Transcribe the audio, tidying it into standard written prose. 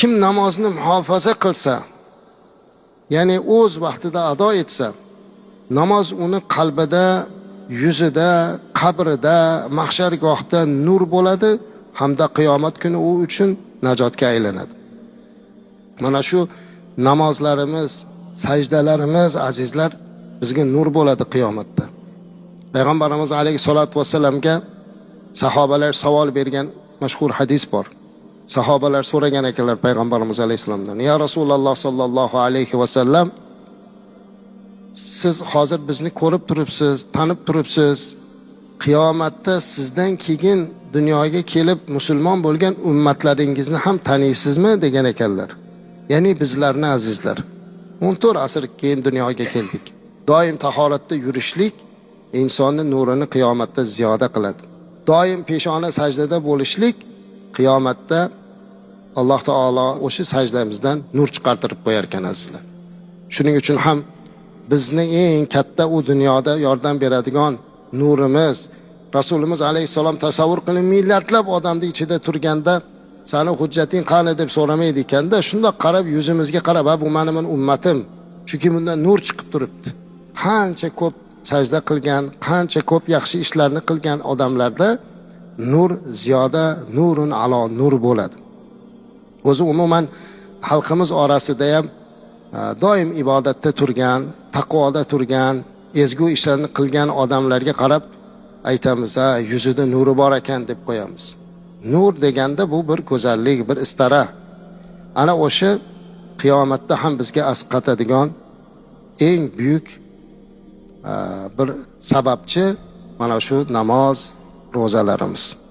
kim namozni muhofaza qilsa, ya'ni o'z vaqtida ado etsa, namoz uni qalbida, yuzida, qabrida, mahshargohda nur bo'ladi hamda qiyomat kuni u uchun najotga aylanadi. Mana shu namozlarimiz, sajdalarimiz azizlar bizga nur bo'ladi qiyomatda. Payg'ambarimiz alayhisolatu vasallamga sahobalar savol bergan mashhur hadis bor. Sahobalar so'ragan ekanlar Payg'ambarimiz alayhisalomdan: "Ya Rasululloh sallallohu alayhi vasallam, siz hozir bizni ko'rib turibsiz, tanib turibsiz. Qiyomatda sizdan keyin dunyoga kelib musulmon bo'lgan ummatlaringizni ham taniysizmi?" degan ekanlar. Ya'ni bizlarni azizlar 14 asr keyin dunyoga keldik. Doim tahoratda yurishlik insonni nurini qiyomatda ziyoda qiladi. Doim peshona sajdada bo'lishlik qiyomatda Alloh taolo o'sha sajdamizdan nur chiqartirib qo'yar ekan azizlar. Shuning uchun ham bizni eng katta u dunyoda yordam beradigan nurimiz Rasulimiz alayhissalom tasavvur qiling, millarlab odamning ichida turganda sani hujjating qani deb so'ramaydi ekanda, shunda qarab yuzimizga qarab, "Ha, bu mening ummatim." Chunki bundan nur chiqib turibdi. Qancha ko'p sajda qilgan, qancha ko'p yaxshi ishlarni qilgan odamlarda nur ziyoda, nurun alo nur bo'ladi. O'zi umuman xalqimiz orasida ham doim ibodatda turgan, taqvoda turgan, ezgu ishlarni qilgan odamlarga qarab aytamiz, "Ha, yuzida nuri bor ekan" deb qo'yamiz. Nur deganda bu bir go'zallik, bir istara. Ana o'sha qiyomatda ham bizga asqatadigan eng buyuk bir sababchi mana shu namoz, ro'zalarimiz.